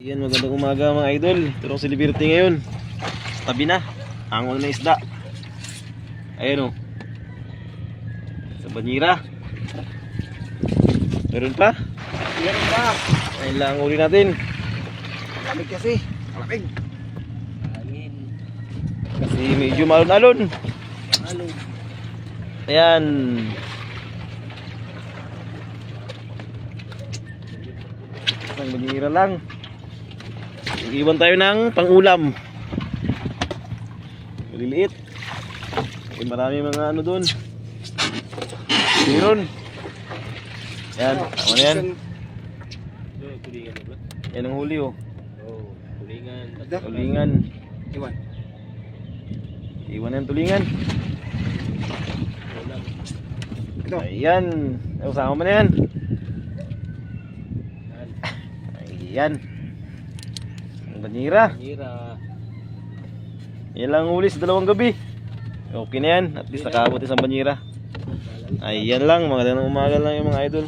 Yan, magandang umaga mga idol. Turong si Liberty ngayon. Tabi na. Angol na isda. Ayan o. Sa banyira. Meron pa? Meron pa. Ayun lang uli natin. Malamig kasi. Malamig. Hangin. Kasi medyo malon-alon. Ano? Ayan. Ang banyira lang. Iwan tayo ng pangulam. Maliliit. Marami mga ano doon. Meron. Yan, tama na yan. Tulingan na ba? Yan ang huli oh. Oo, tulingan. Tulingan. Iwan. Iwan na yung tulingan. Ulam. Ito. Ayan. Ay, usama mo na yan. Yan. Ayan. Ang banyira. Hira. Yan lang ang huli sa dalawang gabi. Okay na yan. At least nakabot isang banyira. Ayan lang. Magandang umaga lang yung mga idol.